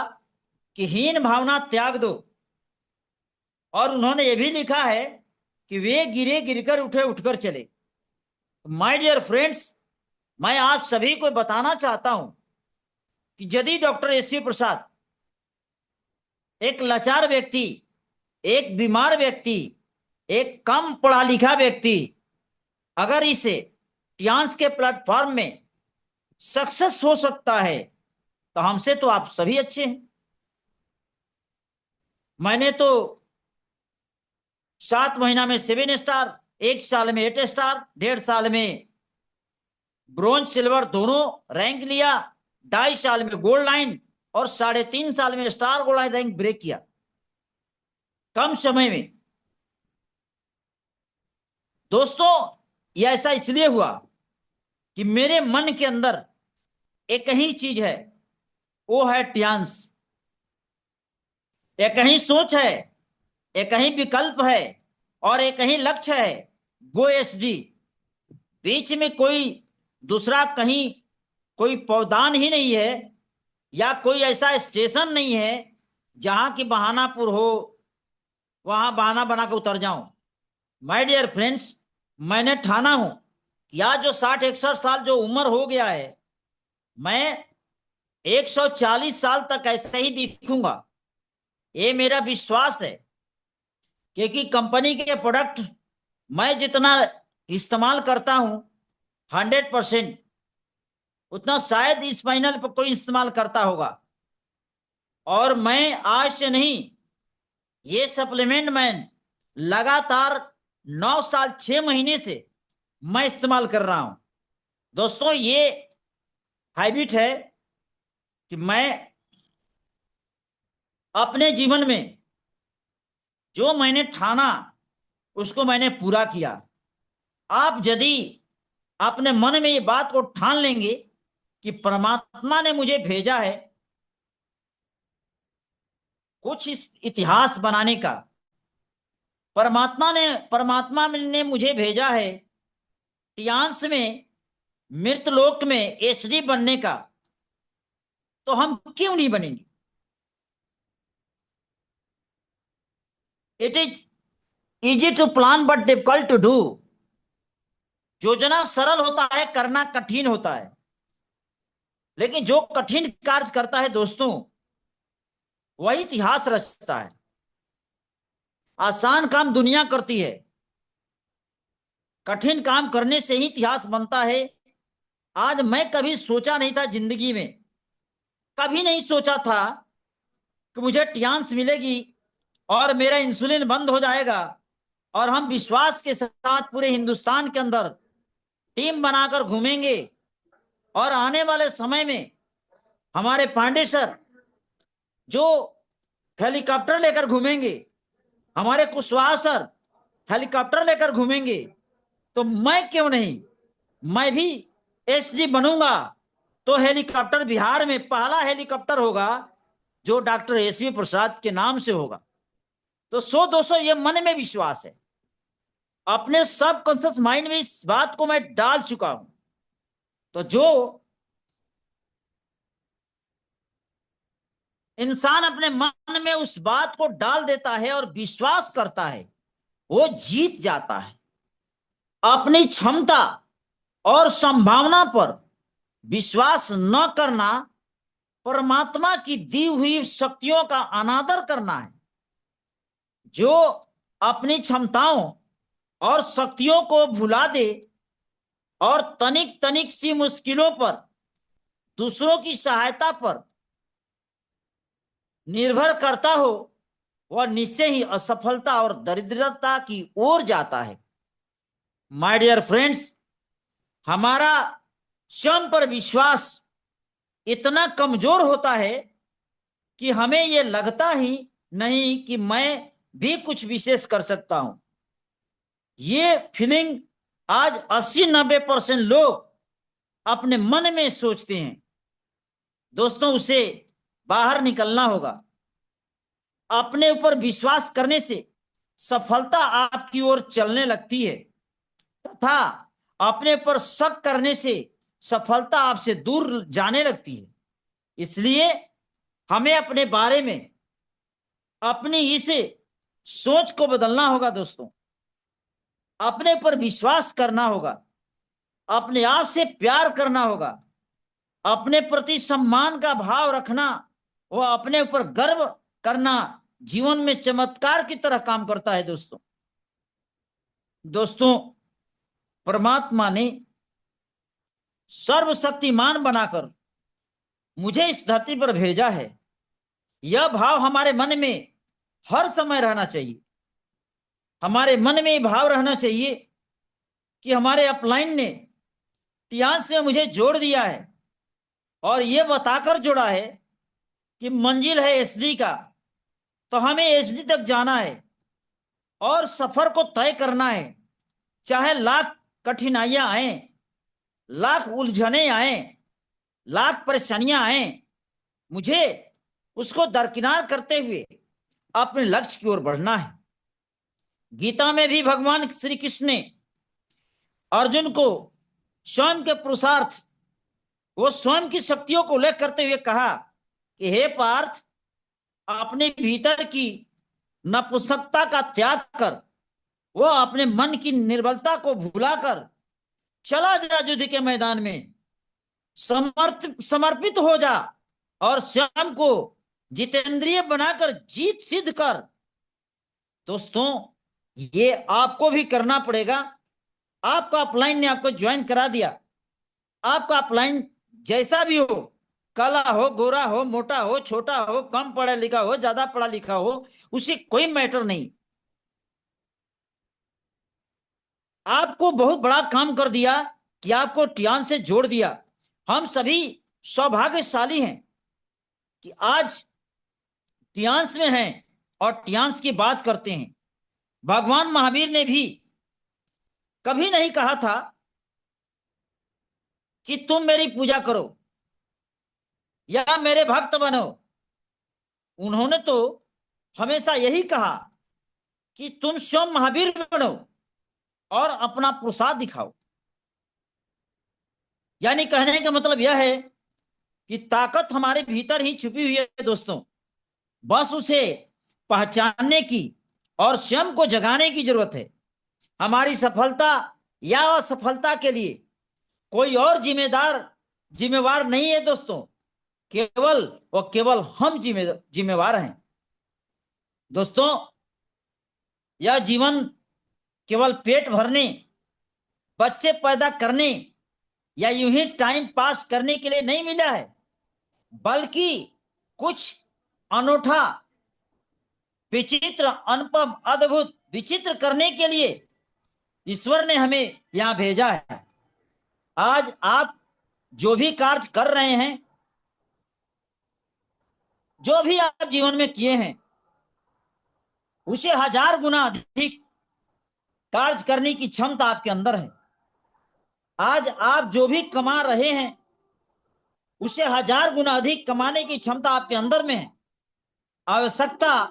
कि हीन भावना त्याग दो। और उन्होंने ये भी लिखा है कि वे गिरे गिरकर उठे उठकर चले। माय डियर फ्रेंड्स, मैं आप सभी को बताना चाहता हूं कि यदि डॉक्टर एसवी प्रसाद एक लाचार व्यक्ति, एक बीमार व्यक्ति, एक कम पढ़ा लिखा व्यक्ति अगर इसे टियांस के प्लेटफॉर्म में सक्सेस हो सकता है तो हमसे तो आप सभी अच्छे हैं। मैंने तो 7 महीना में 7 स्टार, 1 साल में 8 स्टार, 1.5 साल में ब्रोंज सिल्वर दोनों रैंक लिया, 2.5 साल में गोल्ड लाइन और 3.5 साल में star gold line rank break किया कम समय में। दोस्तों, यह ऐसा इसलिए हुआ कि मेरे मन के अंदर एक ही चीज है, वो है टियांस। एक ही सोच है, एक ही विकल्प है और एक ही लक्ष्य है, गो एसडी। बीच में कोई दूसरा कहीं कोई पौदान ही नहीं है या कोई ऐसा स्टेशन नहीं है जहां की बहानापुर हो, वहां बहाना बना के उतर जाऊं। माय डियर फ्रेंड्स, मैंने ठाना हूं कि आज जो 60-61 साल जो उम्र हो गया है, मैं 140 साल तक ऐसे ही दिखूंगा, ये मेरा विश्वास है। क्योंकि कंपनी के प्रोडक्ट मैं जितना इस्तेमाल करता हूं 100%, उतना शायद इस पैनल पर कोई इस्तेमाल करता होगा। और मैं आज से नहीं, ये सप्लीमेंट मैं लगातार 9 साल 6 महीने से मैं इस्तेमाल कर रहा हूं। दोस्तों, ये हैबिट है कि मैं अपने जीवन में जो मैंने ठाना उसको मैंने पूरा किया। आप यदि अपने मन में ये बात को ठान लेंगे कि परमात्मा ने मुझे भेजा है कुछ इस इतिहास बनाने का, परमात्मा ने मुझे भेजा है टियांस में मृतलोक में एचडी बनने का, तो हम क्यों नहीं बनेंगे। It is easy to plan but difficult to do. योजना सरल होता है, करना कठिन होता है। लेकिन जो कठिन कार्य करता है दोस्तों, वही इतिहास रचता है। आसान काम दुनिया करती है, कठिन काम करने से ही इतिहास बनता है। आज मैं कभी सोचा नहीं था जिंदगी में, कभी नहीं सोचा था कि मुझे टियान्स मिलेगी और मेरा इंसुलिन बंद हो जाएगा और हम विश्वास के साथ पूरे हिंदुस्तान के अंदर टीम बनाकर घूमेंगे। और आने वाले समय में हमारे पांडे सर जो हेलीकॉप्टर लेकर घूमेंगे, हमारे कुशवाहा सर हेलीकॉप्टर लेकर घूमेंगे, तो मैं क्यों नहीं, मैं भी एसडी बनूंगा। तो हेलीकॉप्टर बिहार में पहला हेलीकॉप्टर होगा जो डॉक्टर एसवी प्रसाद के नाम से होगा। तो 100-200 ये मन में विश्वास है, अपने सब कॉन्शियस माइंड में इस बात को मैं डाल चुका हूं। तो जो इंसान अपने मन में उस बात को डाल देता है और विश्वास करता है, वो जीत जाता है। अपनी क्षमता और संभावना पर विश्वास न करना परमात्मा की दी हुई शक्तियों का अनादर करना है। जो अपनी क्षमताओं और शक्तियों को भुला दे और तनिक तनिक सी मुश्किलों पर दूसरों की सहायता पर निर्भर करता हो, वह निश्चय ही असफलता और दरिद्रता की ओर जाता है। माय डियर फ्रेंड्स, हमारा स्वयं पर विश्वास इतना कमजोर होता है कि हमें यह लगता ही नहीं कि मैं भी कुछ विशेष कर सकता हूं। ये फीलिंग आज 80-90% लोग अपने मन में सोचते हैं। दोस्तों, उसे बाहर निकलना होगा। अपने ऊपर विश्वास करने से सफलता आपकी ओर चलने लगती है, तथा अपने ऊपर शक करने से सफलता आपसे दूर जाने लगती है। इसलिए हमें अपने बारे में अपनी इस सोच को बदलना होगा दोस्तों। अपने ऊपर विश्वास करना होगा, अपने आप से प्यार करना होगा, अपने प्रति सम्मान का भाव रखना व अपने ऊपर गर्व करना जीवन में चमत्कार की तरह काम करता है दोस्तों। दोस्तों, परमात्मा ने सर्वशक्तिमान बनाकर मुझे इस धरती पर भेजा है। यह भाव हमारे मन में हर समय रहना चाहिए। हमारे मन में यह भाव रहना चाहिए कि हमारे अपलाइन ने टियान्स में मुझे जोड़ दिया है और यह बताकर जोड़ा है कि मंजिल है एसडी का, तो हमें एसडी तक जाना है और सफर को तय करना है। चाहे लाख कठिनाइयां आए, लाख उलझने आए, लाख परेशानियां आए, मुझे उसको दरकिनार करते हुए अपने लक्ष्य की ओर बढ़ना है। गीता में भी भगवान श्री कृष्ण ने अर्जुन को स्वयं के पुरुषार्थ, वो स्वयं की शक्तियों को उल्लेख करते हुए कहा कि हे पार्थ, अपने भीतर की नपुंसकता का त्याग कर वो अपने मन की निर्बलता को भुलाकर चला जा युद्ध के मैदान में, समर्पित हो जा और स्वयं को जितेंद्रिय बनाकर जीत सिद्ध कर। दोस्तों, ये आपको भी करना पड़ेगा। आपका अपलाइन ने आपको ज्वाइन करा दिया, आपका अपलाइन जैसा भी हो, काला हो, गोरा हो, मोटा हो, छोटा हो, कम पढ़ा लिखा हो, ज्यादा पढ़ा लिखा हो, उसे कोई मैटर नहीं। आपको बहुत बड़ा काम कर दिया कि आपको टियान्स से जोड़ दिया। हम सभी सौभाग्यशाली हैं कि आज टियान्स में हैं और टियान्स की बात करते हैं। भगवान महावीर ने भी कभी नहीं कहा था कि तुम मेरी पूजा करो या मेरे भक्त बनो। उन्होंने तो हमेशा यही कहा कि तुम स्वयं महावीर बनो और अपना प्रसाद दिखाओ। यानी कहने का मतलब यह है कि ताकत हमारे भीतर ही छुपी हुई है दोस्तों, बस उसे पहचानने की और स्वयं को जगाने की जरूरत है। हमारी सफलता या असफलता के लिए कोई और जिम्मेवार नहीं है दोस्तों, केवल और केवल हम जिम्मेवार हैं। दोस्तों, यह जीवन केवल पेट भरने, बच्चे पैदा करने या यूं ही टाइम पास करने के लिए नहीं मिला है, बल्कि कुछ अनूठा, विचित्र, अनुपम, अद्भुत, विचित्र करने के लिए ईश्वर ने हमें यहां भेजा है। आज आप जो भी कार्य कर रहे हैं, जो भी आप जीवन में किए हैं, उसे 1000 गुना अधिक कार्य करने की क्षमता आपके अंदर है। आज आप जो भी कमा रहे हैं, उसे 1000 गुना अधिक कमाने की क्षमता आपके अंदर में है। आवश्यकता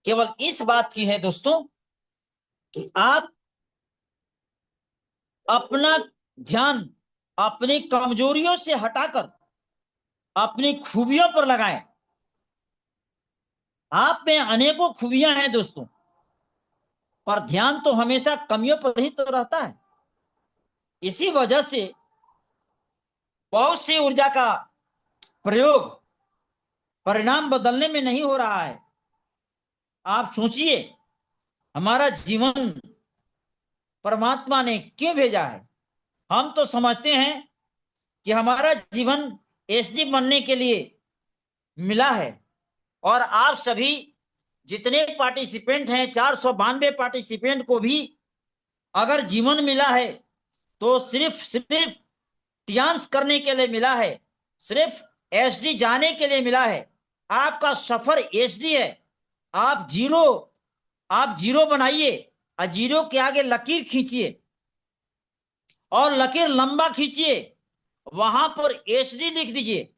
केवल इस बात की है दोस्तों कि आप अपना ध्यान अपनी कमजोरियों से हटाकर अपनी खूबियों पर लगाएं। आप में अनेकों खूबियां हैं दोस्तों, पर ध्यान तो हमेशा कमियों पर ही तो रहता है। इसी वजह से बहुत सी ऊर्जा का प्रयोग परिणाम बदलने में नहीं हो रहा है। आप सोचिए, हमारा जीवन परमात्मा ने क्यों भेजा है? हम तो समझते हैं कि हमारा जीवन एसडी बनने के लिए मिला है, और आप सभी जितने पार्टिसिपेंट हैं, 492 पार्टिसिपेंट को भी अगर जीवन मिला है तो सिर्फ डांस करने के लिए मिला है, सिर्फ एसडी जाने के लिए मिला है। आपका सफर एसडी है। आप जीरो बनाइए और जीरो के आगे लकीर खींचिए और लकीर लंबा खींचिए, वहां पर एसडी लिख दीजिए।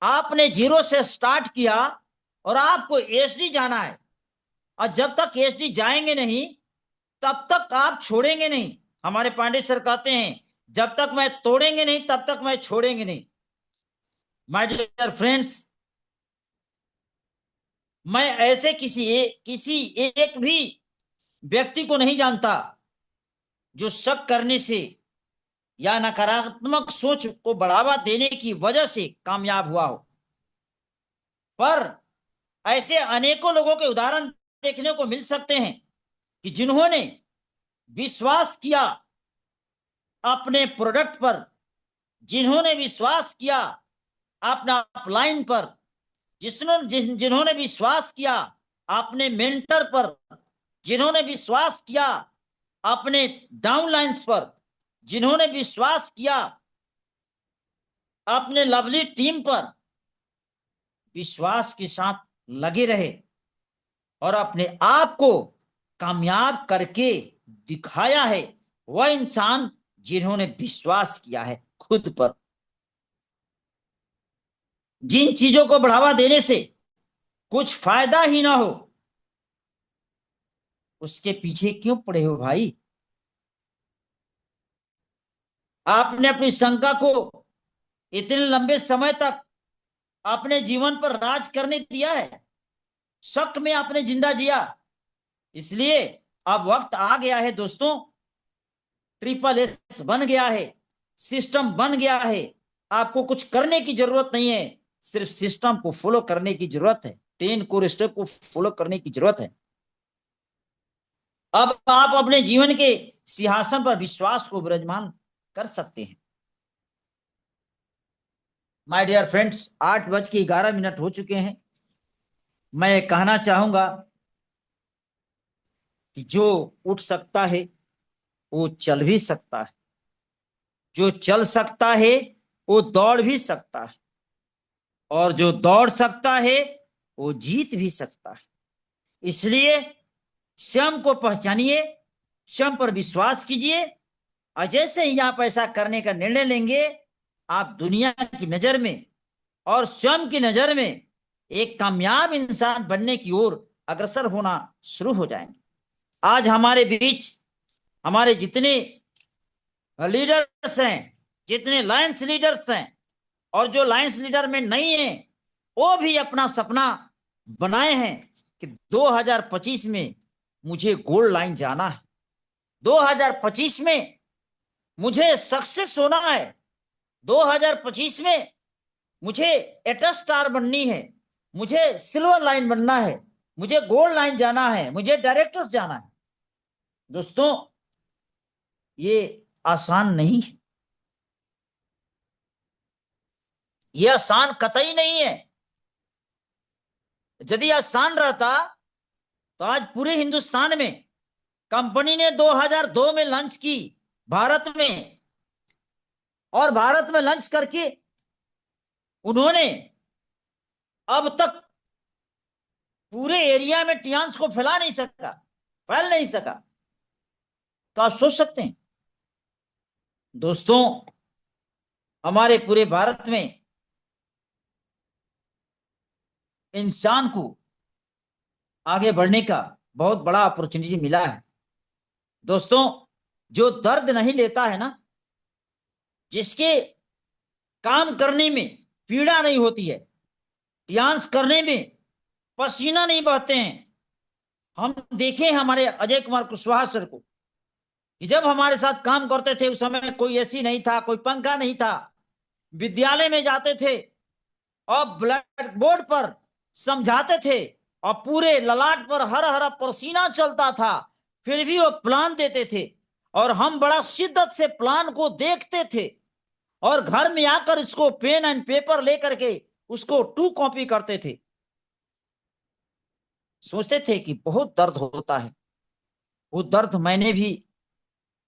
आपने जीरो से स्टार्ट किया और आपको एसडी जाना है, और जब तक एसडी जाएंगे नहीं तब तक आप छोड़ेंगे नहीं। हमारे पांडे सर कहते हैं, जब तक मैं तोड़ेंगे नहीं तब तक मैं छोड़ेंगे नहीं। माय डियर फ्रेंड्स, मैं ऐसे किसी एक भी व्यक्ति को नहीं जानता जो शक करने से या नकारात्मक सोच को बढ़ावा देने की वजह से कामयाब हुआ हो। पर ऐसे अनेकों लोगों के उदाहरण देखने को मिल सकते हैं कि जिन्होंने विश्वास किया अपने प्रोडक्ट पर, जिन्होंने विश्वास किया अपना अपलाइन पर, जिन्होंने विश्वास किया अपने मेंटर पर, जिन्होंने विश्वास किया अपने डाउनलाइंस पर, जिन्होंने विश्वास किया अपने लवली टीम पर, विश्वास के साथ लगे रहे और अपने आप को कामयाब करके दिखाया है। वह इंसान जिन्होंने विश्वास किया है खुद पर। जिन चीजों को बढ़ावा देने से कुछ फायदा ही ना हो, उसके पीछे क्यों पड़े हो भाई? आपने अपनी शंका को इतने लंबे समय तक अपने जीवन पर राज करने दिया है, शक में आपने जिंदा जिया। इसलिए अब वक्त आ गया है दोस्तों, SSS बन गया है, सिस्टम बन गया है। आपको कुछ करने की जरूरत नहीं है, सिर्फ सिस्टम को फॉलो करने की जरूरत है, 10 कोर स्टेप को फॉलो करने की जरूरत है। अब आप अपने जीवन के सिंहासन पर विश्वास को विराजमान कर सकते हैं। माय डियर फ्रेंड्स, 8:11 हो चुके हैं। मैं कहना चाहूंगा कि जो उठ सकता है वो चल भी सकता है, जो चल सकता है वो दौड़ भी सकता है, और जो दौड़ सकता है वो जीत भी सकता है। इसलिए स्वयं को पहचानिए, स्वयं पर विश्वास कीजिए, और जैसे ही आप ऐसा करने का निर्णय लेंगे, आप दुनिया की नजर में और स्वयं की नजर में एक कामयाब इंसान बनने की ओर अग्रसर होना शुरू हो जाएंगे। आज हमारे बीच हमारे जितने लीडर्स हैं, जितने लायंस लीडर्स हैं, और जो लायंस लीडर में नहीं है, वो भी अपना सपना बनाए हैं कि 2025 में मुझे गोल्ड लाइन जाना है, 2025 में मुझे सक्सेस होना है, 2025 में मुझे एटा स्टार बननी है, मुझे सिल्वर लाइन बनना है, मुझे गोल्ड लाइन जाना है, मुझे डायरेक्टर जाना है। दोस्तों, ये आसान नहीं है, ये आसान कतई नहीं है। यदि आसान रहता तो आज पूरे हिंदुस्तान में कंपनी ने 2002 में लॉन्च की भारत में, और भारत में लॉन्च करके उन्होंने अब तक पूरे एरिया में टियांस को फैला नहीं सका, फैल नहीं सका। तो आप सोच सकते हैं दोस्तों, हमारे पूरे भारत में इंसान को आगे बढ़ने का बहुत बड़ा अपॉर्चुनिटी मिला है। दोस्तों, जो दर्द नहीं लेता है ना, जिसके काम करने में पीड़ा नहीं होती है, डांस करने में पसीना नहीं बहते हैं। हम देखें हमारे अजय कुमार कुशवाहा सर को, कि जब हमारे साथ काम करते थे उस समय कोई एसी नहीं था, कोई पंखा नहीं था, विद्यालय में जाते थे और ब्लैक बोर्ड पर समझाते थे और पूरे ललाट पर हरा हरा पसीना चलता था, फिर भी वो प्लान देते थे और हम बड़ा शिद्दत से प्लान को देखते थे और घर में आकर इसको पेन एंड पेपर लेकर के उसको 2 कॉपी करते थे। सोचते थे कि बहुत दर्द होता है। वो दर्द मैंने भी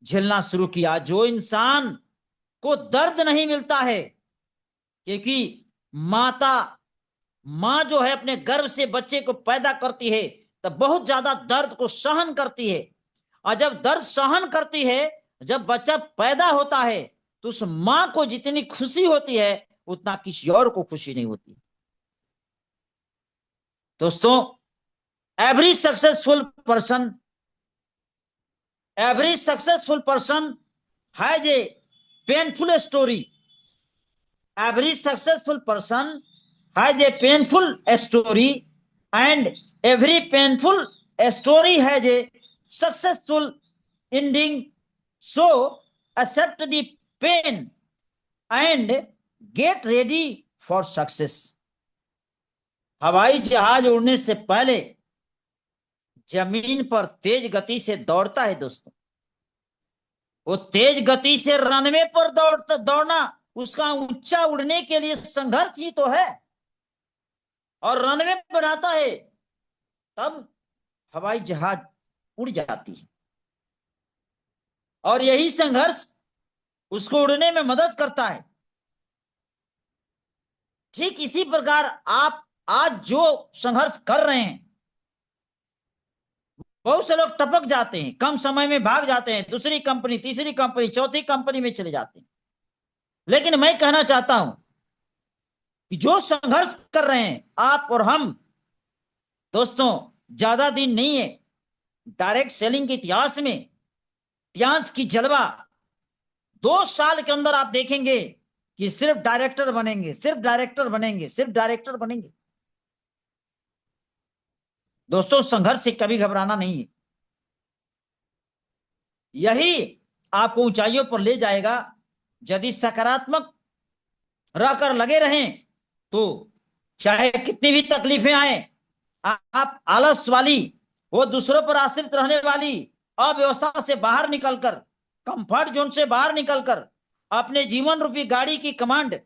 झेलना शुरू किया। जो इंसान को दर्द नहीं मिलता है, क्योंकि माँ जो है अपने गर्भ से बच्चे को पैदा करती है तब बहुत ज्यादा दर्द को सहन करती है, और जब दर्द सहन करती है, जब बच्चा पैदा होता है तो उस माँ को जितनी खुशी होती है उतना किसी और को खुशी नहीं होती। दोस्तों, every successful person has a painful story. Every successful person has a painful story, and every painful story has a successful ending. So accept the pain and get ready for success. हवाई जहाज उड़ने से पहले जमीन पर तेज गति से दौड़ता है दोस्तों। वो तेज गति से रनवे पर दौड़ना, उसका ऊंचा उड़ने के लिए संघर्ष ही तो है, और रनवे बनाता है तब हवाई जहाज उड़ जाती है, और यही संघर्ष उसको उड़ने में मदद करता है। ठीक इसी प्रकार आप आज जो संघर्ष कर रहे हैं, बहुत से लोग टपक जाते हैं, कम समय में भाग जाते हैं, दूसरी कंपनी, तीसरी कंपनी, चौथी कंपनी में चले जाते हैं। लेकिन मैं कहना चाहता हूं कि जो संघर्ष कर रहे हैं आप और हम, दोस्तों ज्यादा दिन नहीं है। डायरेक्ट सेलिंग के इतिहास में टियांस की जलवा 2 साल के अंदर आप देखेंगे कि सिर्फ डायरेक्टर बनेंगे, सिर्फ डायरेक्टर बनेंगे, सिर्फ डायरेक्टर बनेंगे। दोस्तों, संघर्ष से कभी घबराना नहीं है, यही आपको ऊंचाइयों पर ले जाएगा। यदि सकारात्मक रहकर लगे रहें तो चाहे कितनी भी तकलीफें आए, आप आलस वाली, वो दूसरों पर आश्रित रहने वाली अव्यवस्था से बाहर निकलकर, कंफर्ट जोन से बाहर निकलकर अपने जीवन रूपी गाड़ी की कमांड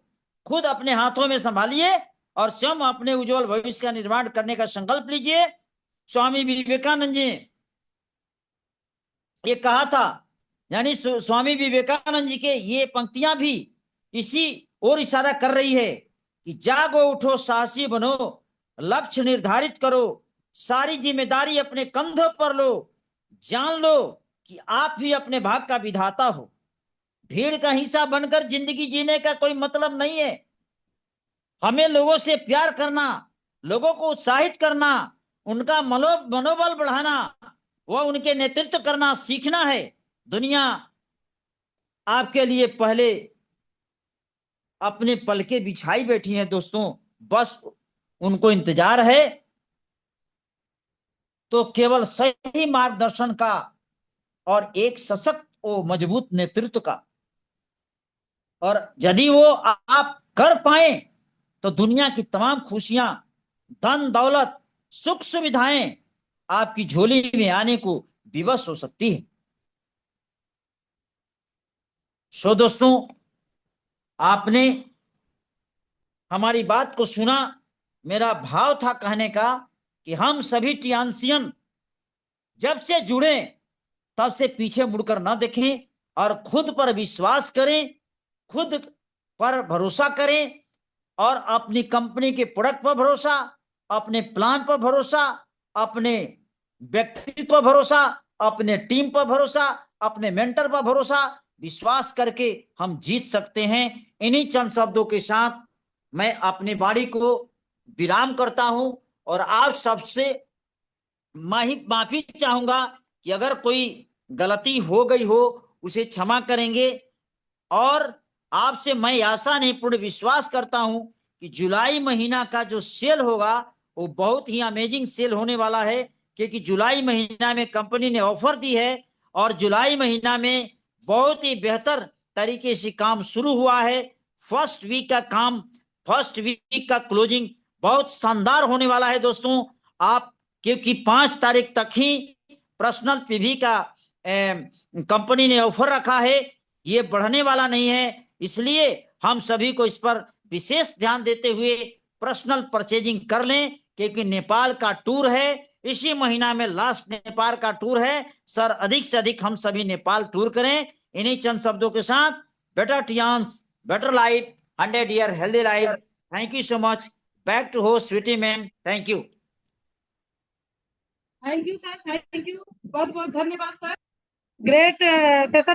खुद अपने हाथों में संभालिए और स्वयं अपने उज्जवल भविष्य का निर्माण करने का संकल्प लीजिए। स्वामी विवेकानंद जी ये कहा था, यानी स्वामी विवेकानंद जी के ये पंक्तियां भी इसी ओर इशारा कर रही है कि जागो उठो साहसी बनो, लक्ष्य निर्धारित करो, सारी जिम्मेदारी अपने कंधों पर लो, जान लो कि आप भी अपने भाग का विधाता हो। भीड़ का हिस्सा बनकर जिंदगी जीने का कोई मतलब नहीं है। हमें लोगों से प्यार करना, लोगों को उत्साहित करना, उनका मनोबल बढ़ाना, वह उनके नेतृत्व करना सीखना है। दुनिया आपके लिए पहले अपने पलके बिछाई बैठी है दोस्तों, बस उनको इंतजार है तो केवल सही मार्गदर्शन का और एक सशक्त और मजबूत नेतृत्व का, और यदि वो आप कर पाए तो दुनिया की तमाम खुशियां, धन दौलत, सुख सुविधाएं आपकी झोली में आने को विवश हो सकती है। दोस्तों, आपने हमारी बात को सुना। मेरा भाव था कहने का कि हम सभी टियांसियन जब से जुड़े तब से पीछे मुड़कर न देखें और खुद पर विश्वास करें, खुद पर भरोसा करें और अपनी कंपनी के प्रोडक्ट पर भरोसा, अपने प्लान पर भरोसा, अपने व्यक्तित्व पर भरोसा, अपने टीम पर भरोसा, अपने मेंटर पर भरोसा, विश्वास करके हम जीत सकते हैं। इन्हीं चंद शब्दों के साथ मैं अपनी वाणी को विराम करता हूं और आप सबसे माफी चाहूंगा कि अगर कोई गलती हो गई हो उसे क्षमा करेंगे। और आपसे मैं आशा नहीं पूर्ण विश्वास करता हूं कि जुलाई महीना का जो सेल होगा वो बहुत ही अमेजिंग सेल होने वाला है, क्योंकि जुलाई महीना में कंपनी ने ऑफर दी है और जुलाई महीना में बहुत ही बेहतर तरीके से काम शुरू हुआ है। फर्स्ट वीक का क्लोजिंग बहुत शानदार होने वाला है दोस्तों। आप क्योंकि 5 तारीख तक ही पर्सनल पीवी का कंपनी ने ऑफर रखा है, ये बढ़ने वाला नहीं है, इसलिए हम सभी को इस पर विशेष ध्यान देते हुए पर्सनल परचेजिंग कर लें, क्योंकि नेपाल का टूर है, इसी महीना में लास्ट नेपाल का टूर है। सर, अधिक से अधिक हम सभी नेपाल टूर करें। इन्हीं चंद शब्दों के साथ, बेटर टियान्स, better life, 100 year healthy life. Thank you so much. Back to host Sweety ma'am. Thank you. Thank you sir, thank you, बहुत बहुत धन्यवाद सर। Great session